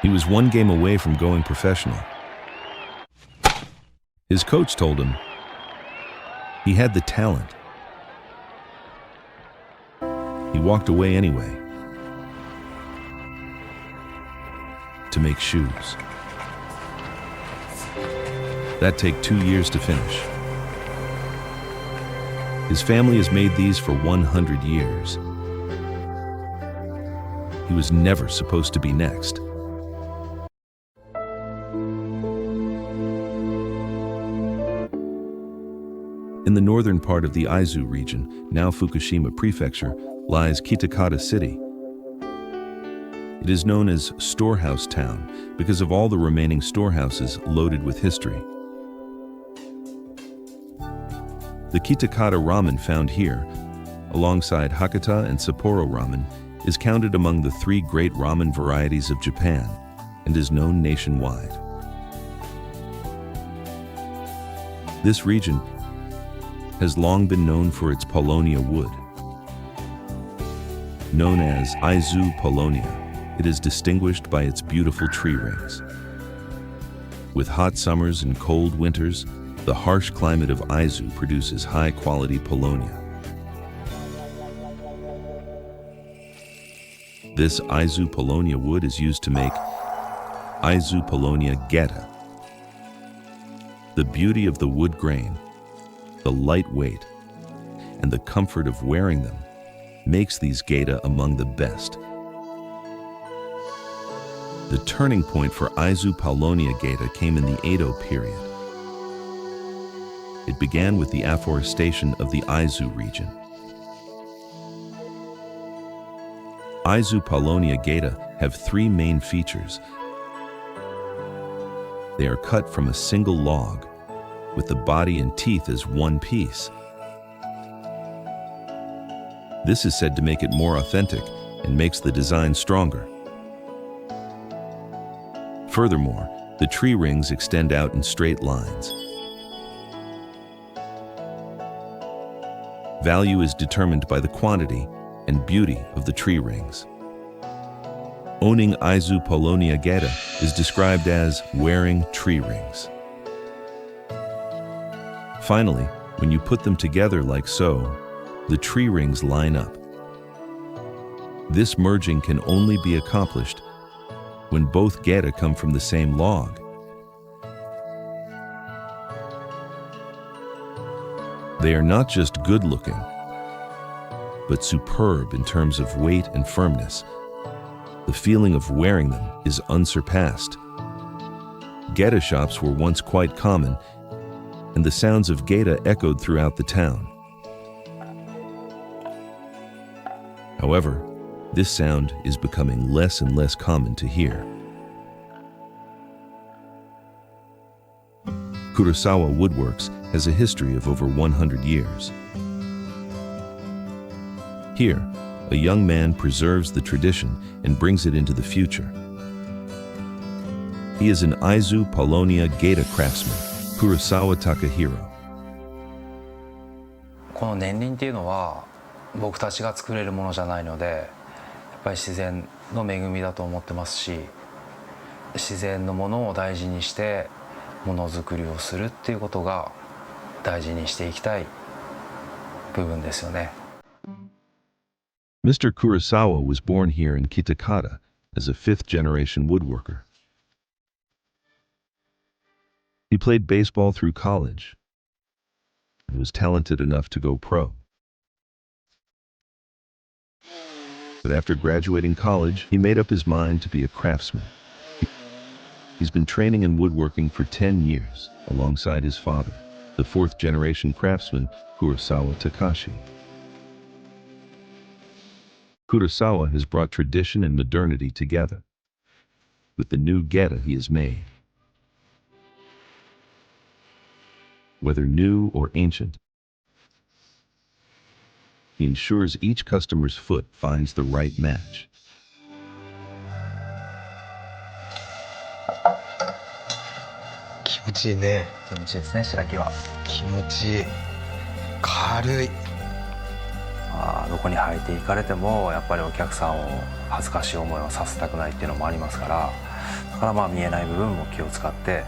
He was one game away from going professional. His coach told him he had the talent. He walked away anyway to make shoes. That take 2 years to finish. His family has made these for 100 years. He was never supposed to be next. In the northern part of the Aizu region, now Fukushima Prefecture, lies Kitakata City. It is known as Storehouse Town because of all the remaining storehouses loaded with history. The Kitakata ramen found here, alongside Hakata and Sapporo ramen, is counted among the 3 great ramen varieties of Japan and is known nationwide. This region has long been known for its paulownia wood. Known as Aizu paulownia, it is distinguished by its beautiful tree rings. With hot summers and cold winters, the harsh climate of Aizu produces high-quality paulownia. This Aizu paulownia wood is used to make Aizu paulownia geta. The beauty of the wood grain, the light weight, and the comfort of wearing them makes these geta among the best. The turning point for Aizu paulownia geta came in the Edo period. It began with the afforestation of the Aizu region. Aizu paulownia geta have 3 main features. They are cut from a single log, with the body and teeth as one piece. This is said to make it more authentic and makes the design stronger. Furthermore, the tree rings extend out in straight lines. Value is determined by the quantity and beauty of the tree rings. Owning Aizu paulownia geta is described as wearing tree rings. Finally, when you put them together like so, the tree rings line up. This merging can only be accomplished when both geta come from the same log. They are not just good-looking, but superb in terms of weight and firmness. The feeling of wearing them is unsurpassed. Geta shops were once quite common, and the sounds of geta echoed throughout the town. However, this sound is becoming less and less common to hear. Kurosawa Woodworks has a history of over 100 years. Here, a young man preserves the tradition and brings it into the future. He is an Aizu paulownia geta craftsman, Kurosawa Takahiro. この年輪っていうのは僕たちが作れるものじゃないので、やっぱり自然の恵みだと思ってますし、自然のものを大事にしてものづくりをするっていうことが大事にしていきたい部分ですよね。Mr. Kurosawa was born here in Kitakata as a 5th-generation woodworker. He played baseball through college and was talented enough to go pro. But after graduating college, he made up his mind to be a craftsman. He's been training in woodworking for 10 years alongside his father, the 4th-generation craftsman Kurosawa Takahiro. Kurosawa has brought tradition and modernity together with the new geta he has made. Whether new or ancient, he ensures each customer's foot finds the right match. 気持ちいいね。気持ちいいですね、白木は。気持ちいい。軽い。どこに履いて行かれてもやっぱりお客さんを恥ずかしい思いをさせたくないっていうのもありますから、だからまあ見えない部分も気を使って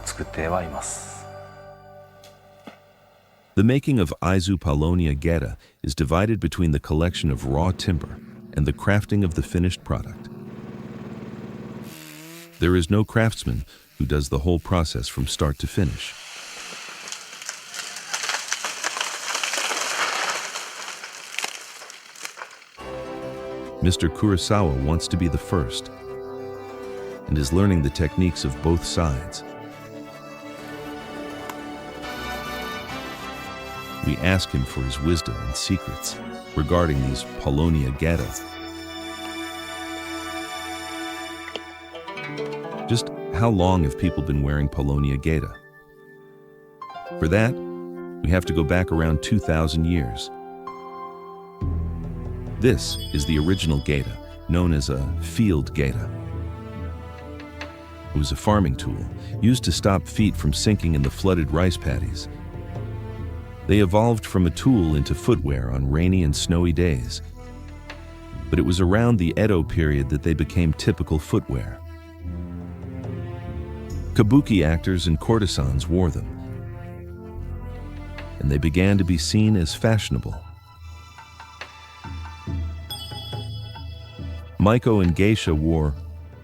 作ってはいます。The making of Aizu paulownia geta is divided between the collection of raw timber and the crafting of the finished product. There is no craftsman who does the whole process from start to finish. Mr. Kurosawa wants to be the first and is learning the techniques of both sides. We ask him for his wisdom and secrets regarding these paulownia geta. Just how long have people been wearing paulownia geta? For that, we have to go back around 2,000 years. This is the original geta, known as a field geta. It was a farming tool used to stop feet from sinking in the flooded rice paddies. They evolved from a tool into footwear on rainy and snowy days. But it was around the Edo period that they became typical footwear. Kabuki actors and courtesans wore them, and they began to be seen as fashionable. Maiko and geisha wore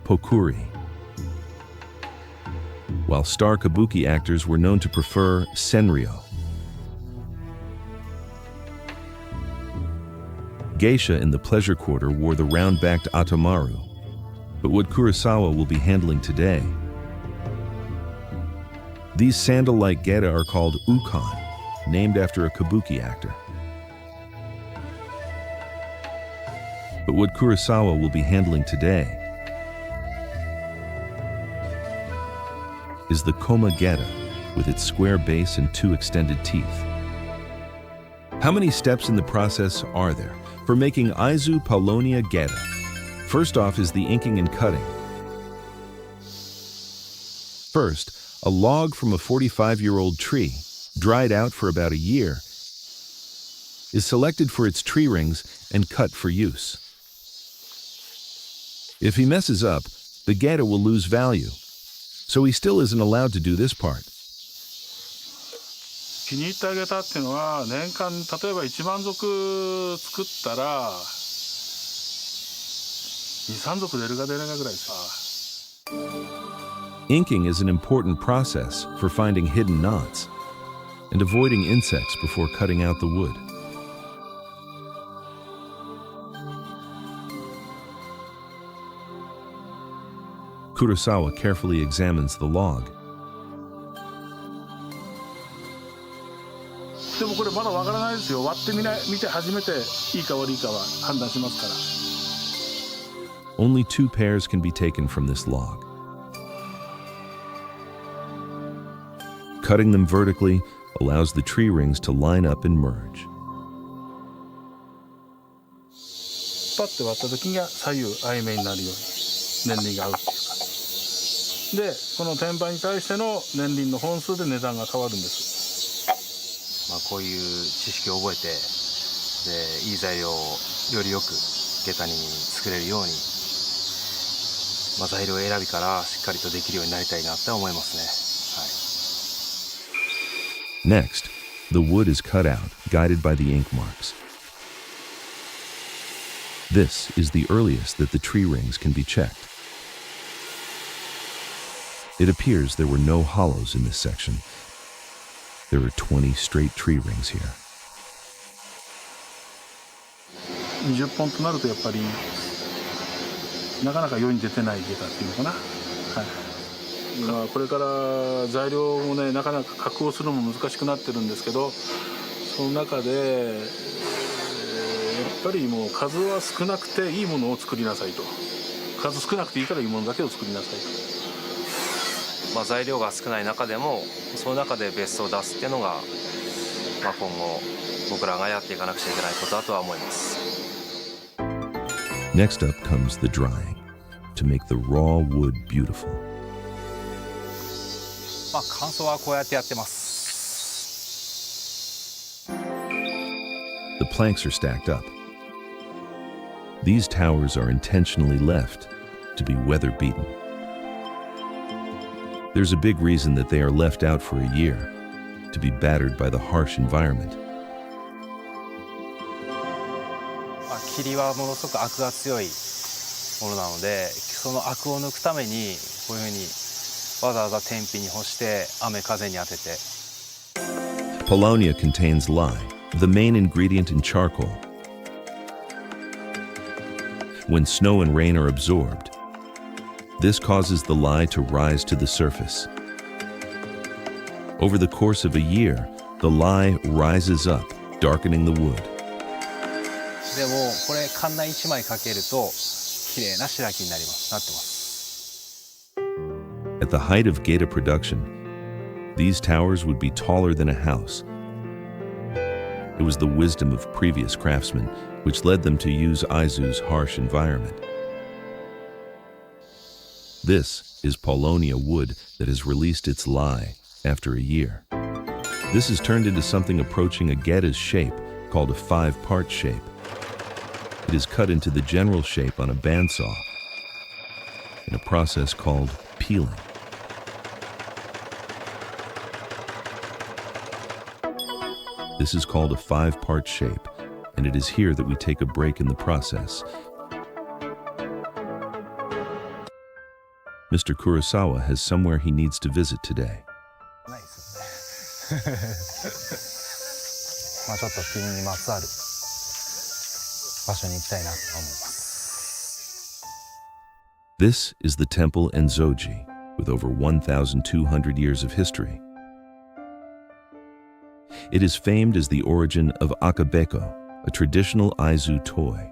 pokuri, while star kabuki actors were known to prefer senryo. Geisha in the pleasure quarter wore the round-backed atamaru, but what Kurosawa will be handling today. These sandal-like geta are called ukon, named after a kabuki actor. But what Kurosawa will be handling today is the koma geta with its square base and two extended teeth. How many steps in the process are there for making Aizu paulownia geta? First off is the inking and cutting. First, a log from a 45-year-old tree, dried out for about a year, is selected for its tree rings and cut for use. If he messes up, the geta will lose value, so he still isn't allowed to do this part. 気に入ってあげたっていうのは年間例えば1万足作ったら2、3足出るか出ないかぐらいです。 Inking is an important process for finding hidden knots and avoiding insects before cutting out the wood. Kurosawa carefully examines the log. でもこれまだわからないですよ。割ってみて初めていいか悪いかは判断しますから。 Only 2 pairs can be taken from this log. Cutting them vertically allows the tree rings to line up and merge. パッて割った時には左右相目になるように年輪が合うっていうか。で、この天板に対しての年輪の本数で値段が変わるんです。 まあこういう知識を覚えて、でいい材料をよりよくゲタに作れるように、まあ、材料選びからしっかりとできるようになりたいなって思いますね。はい。Next, the wood is cut out, guided by the ink marks. This is the earliest that the tree rings can be checked. It appears there were no hollows in this section. There are 20 straight tree rings here. 20本となるとやっぱりなかなか世に出てないゲタっていうのかな。はい。まあこれから材料もねなかなか加工するのも難しくなってるんですけど、その中で、やっぱりもう数は少なくていいものを作りなさいと。数少なくていいからいいものだけを作りなさいと。 まあ材料が少ない中でもその中でベストを出すっていうのが、まあ、今後僕らがやっていかなくちゃいけないことだとは思います。 Next up comes the drying to make the raw wood beautiful. まあ乾燥はこうやってやってます。 The planks are stacked up. These towers are intentionally left to be weather beaten. There's a big reason that they are left out for a year, to be battered by the harsh environment. 霧はものすごくアクが強いものなので、そのアクを抜くためにこういうふうにわざわざ天日に干して雨風に当てて。Paulownia contains lye, the main ingredient in charcoal. When snow and rain are absorbed, this causes the lye to rise to the surface. Over the course of a year, the lye rises up, darkening the wood. でもこれカンナ1枚かけると綺麗な白木になってます。 At the height of geta production, these towers would be taller than a house. It was the wisdom of previous craftsmen which led them to use Aizu's harsh environment. This is paulownia wood that has released its lye after a year. This is turned into something approaching a geta's shape called a 5-part shape. It is cut into the general shape on a bandsaw in a process called peeling. This is called a 5-part shape, and it is here that we take a break in the process. Mr. Kurosawa has somewhere he needs to visit today. まあちょっと霧にまつわる場所に行きたいなと思います。 This is the temple Enzoji, with over 1,200 years of history. It is famed as the origin of akabeko, a traditional Aizu toy.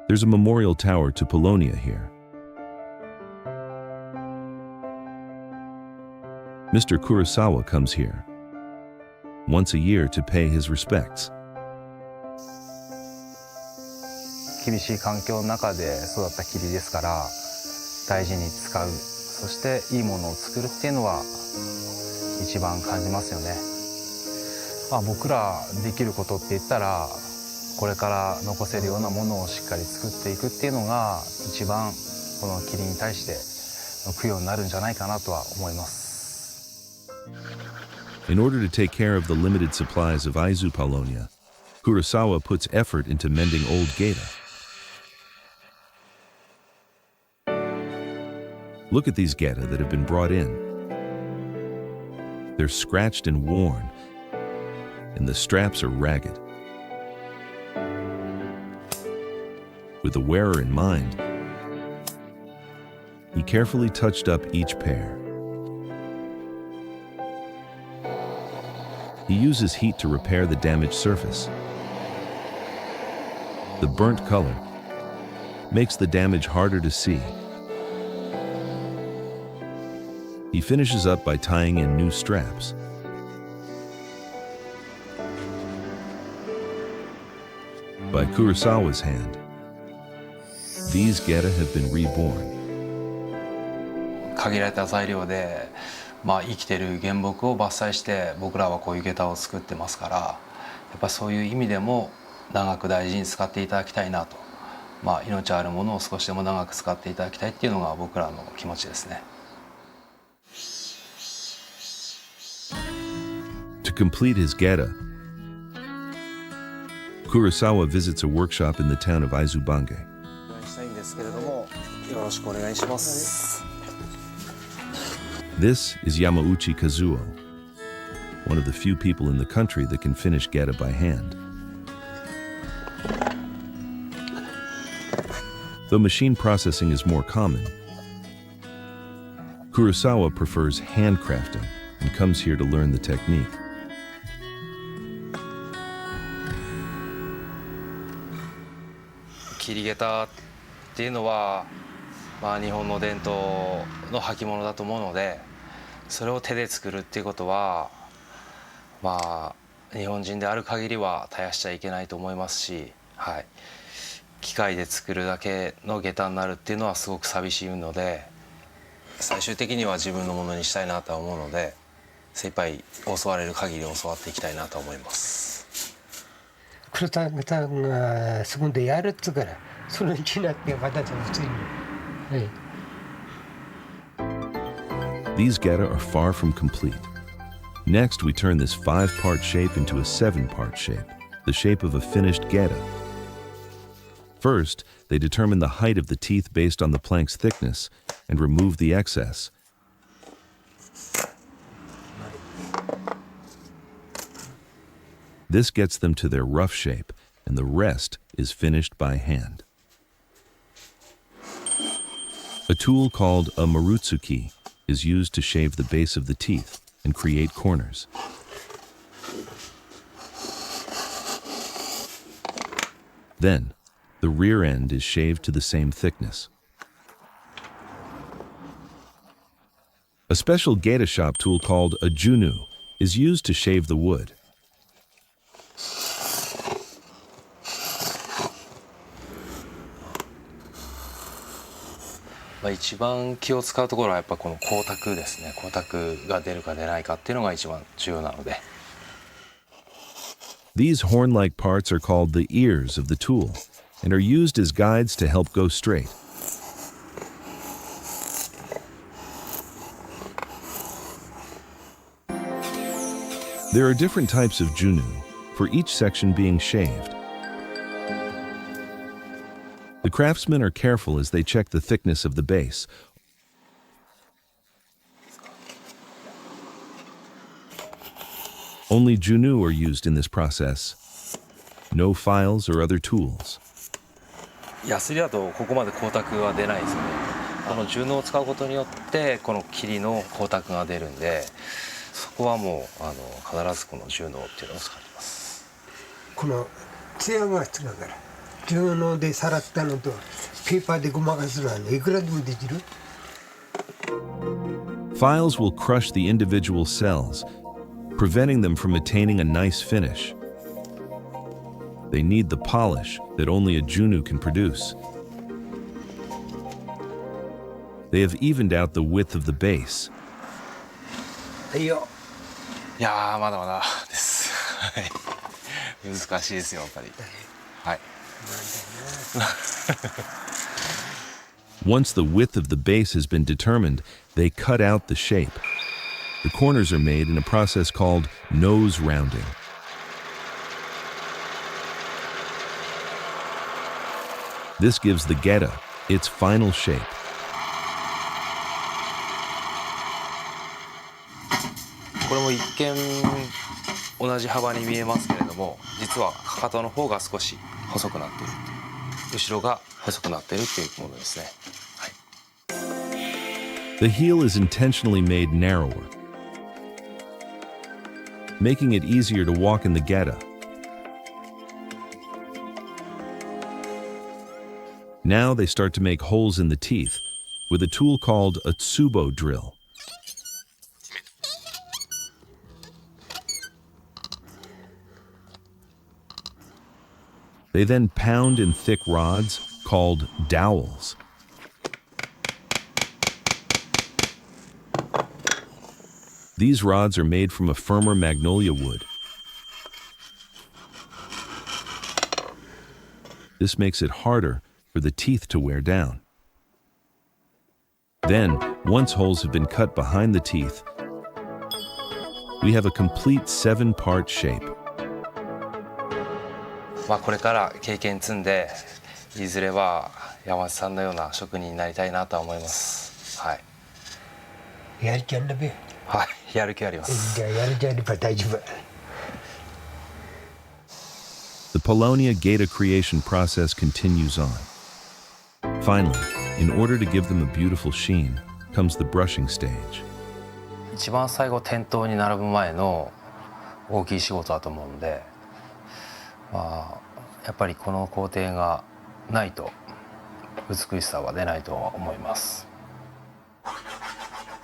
There's a memorial tower to paulownia here. Mr. Kurosawa comes here once a year to pay his respects. 厳しい環境の中で育った霧ですから大事に使う、そしていいものを作るっていうのは一番感じますよね。まあ、僕らできることって言ったらこれから残せるようなものをしっかり作っていくっていうのが一番この霧に対して供養になるんじゃないかなとは思います。 In order to take care of the limited supplies of Aizu paulownia, Kurosawa puts effort into mending old geta. Look at these geta that have been brought in. They're scratched and worn, and the straps are ragged. With the wearer in mind, he carefully touched up each pair. He uses heat to repair the damaged surface. The burnt color makes the damage harder to see. He finishes up by tying in new straps. By Kurosawa's hand, these geta have been reborn. 限られた材料で、まあ、生きてる原木を伐採して僕らはこういう下駄を作ってますから、やっぱそういう意味でも長く大事に使っていただきたいなと、まあ、命あるものを少しでも長く使っていただきたいっていうのが僕らの気持ちですね。 To complete his geta, Kurosawa visits a workshop in the town of Aizu Bange. したいんですけれども、よろしくお願いします。 This is Yamauchi Kazuo, one of the few people in the country that can finish geta by hand. Though machine processing is more common, Kurosawa prefers handcrafting and comes here to learn the technique. 切り下駄っていうのは、まあ、日本の伝統の履物だと思うので、それを手で作るっていうことは、まあ、日本人である限りは絶やしちゃいけないと思いますし、はい、機械で作るだけの下駄になるっていうのはすごく寂しいので、最終的には自分のものにしたいなとは思うので、精一杯教われる限り教わっていきたいなと思います。黒さんがそこでやるっつうからそのうちになってまた普通に。はい。These geta are far from complete. Next, we turn this 5-part shape into a 7-part shape, the shape of a finished geta. First, they determine the height of the teeth based on the plank's thickness and remove the excess. This gets them to their rough shape, and the rest is finished by hand. A tool called a marutsuki is used to shave the base of the teeth and create corners. Then, the rear end is shaved to the same thickness. A special geta shop tool called a junu is used to shave the wood. These horn-like parts are called the ears of the tool and are used as guides to help go straight. There are different types of junu, for each section being shaved. The craftsmen are careful as they check the thickness of the base. Only junu are used in this process. No files or other tools. ヤスリだとここまで光沢は出ないですよね。このジュノを使うことによってこの霧の光沢が出るんで、そこはもう必ずこのジュノっていうのを使ってます。このツヤが必要だから。重能でさらったのとペーパーでごまかすのはね、いくらでもできる。Files will crush the individual cells, preventing them from attaining a nice finish. They need the polish that only a junu can produce. They have evened out the width of the base. はいよ。いやーまだまだです。はい。難しいですよやっぱり。はい。Once the width of the base has been determined, they cut out the shape. The corners are made in a process called nose rounding. This gives the geta its final shape. これも一見同じ幅に見えますけれども、実はかかとの方が少し細くなっている、後ろが細くなっているっていうものですね。はい。The heel is intentionally made narrower, making it easier to walk in the geta. Now they start to make holes in the teeth with a tool called a tsubo drill. They then pound in thick rods called dowels. These rods are made from a firmer magnolia wood. This makes it harder for the teeth to wear down. Then, once holes have been cut behind the teeth, we have a complete 7-part shape. これから経験積んで、いずれは山内さんのような職人になりたいなとは思います。はい。やる気あるんだべ。はい、やる気あります。じゃあやる気あれば大丈夫。The paulownia geta creation process continues on. Finally, in order to give them a beautiful sheen, comes the brushing stage. 一番最後店頭に並ぶ前の大きい仕事だと思うんで、やっぱりこの工程がないと美しさは出ないと思います。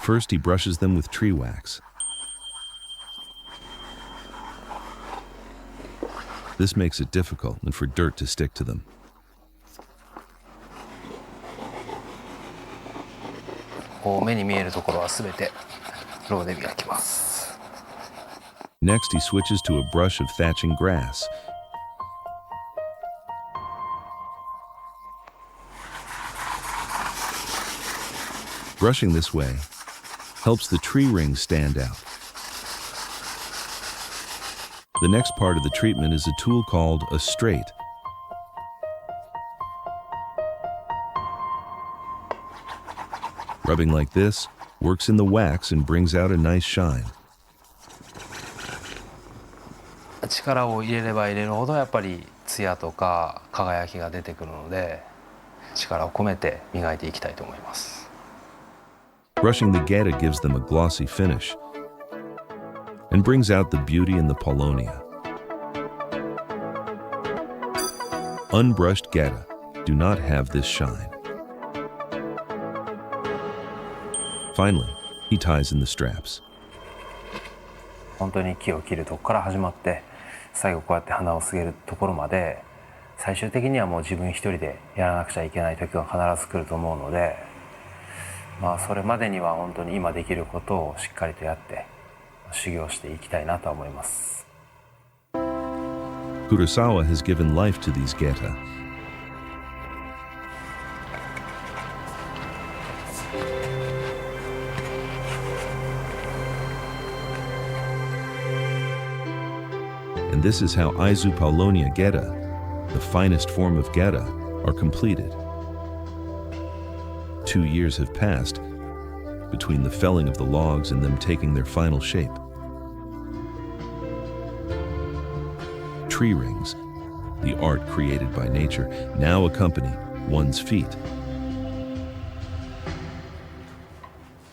First, he brushes them with tree wax. This makes it difficult and for dirt to stick to them. こう目に見えるところはすべてローで磨きます。Next, he switches to a brush of thatching grass. Brushing this way helps the tree rings stand out. The next part of the treatment is a tool called a straight. Rubbing like this works in the wax and brings out a nice shine. 力を入れれば入れるほどやっぱりツヤとか輝きが出てくるので、力を込めて磨いていきたいと思います。Brushing the geta gives them a glossy finish and brings out the beauty in the paulownia. Unbrushed geta do not have this shine. Finally, he ties in the straps. 本当に木を切るとこから始まって、最後こうやって花を告げるところまで、最終的にはもう自分一人でやらなくちゃいけない時が必ず来ると思うので、それまでには本当に今できることをしっかりとやって修行していきたいなと思います。Kurosawa has given life to these geta. And this is how Aizu paulownia geta, the finest form of geta, are completed. 2 years have passed between the felling of the logs and them taking their final shape. Tree rings, the art created by nature, now accompany one's feet.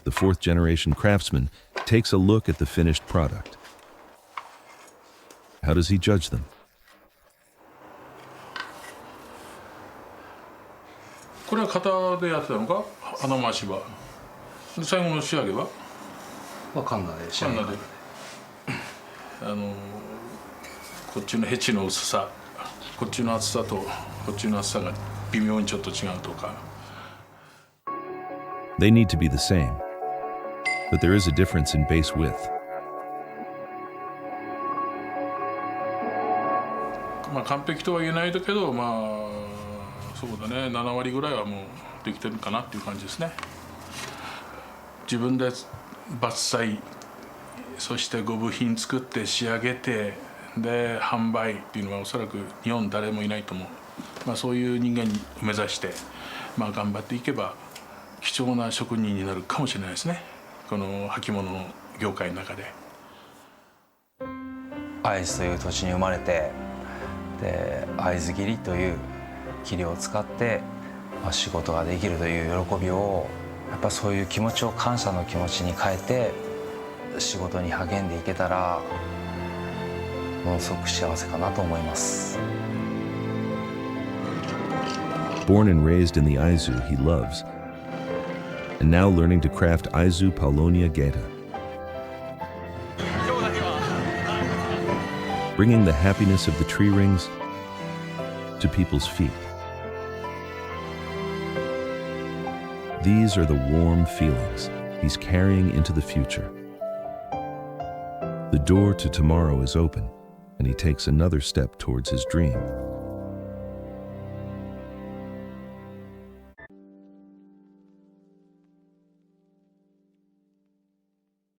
The fourth-generation craftsman takes a look at the finished product. How does he judge them? これは型でやってたのか、花回しは。最後の仕上げはカンナで仕上げて、こっちのヘチの薄さ、こっちの厚さとこっちの厚さが微妙にちょっと違うとか。They need to be the same, but there is a difference in base width. 完璧とは言えないけど、そうだね、7割ぐらいはもうできてるかなっていう感じですね。自分で伐採、そしてご部品作って仕上げて、で販売っていうのはおそらく日本誰もいないと思う。そういう人間を目指して、頑張っていけば貴重な職人になるかもしれないですね。この履物の業界の中で。会津という土地に生まれて、で会津切りという切を使って、仕事ができるという喜びを、やっぱそういう気持ちを感謝の気持ちに変えて仕事に励んでいけたらものすごく幸せかなと思います。Born and raised in the Aizu he loves, and now learning to craft Aizu paulownia geta. Bringing the happiness of the tree rings to people's feet. These are the warm feelings he's carrying into the future. The door to tomorrow is open, and he takes another step towards his dream.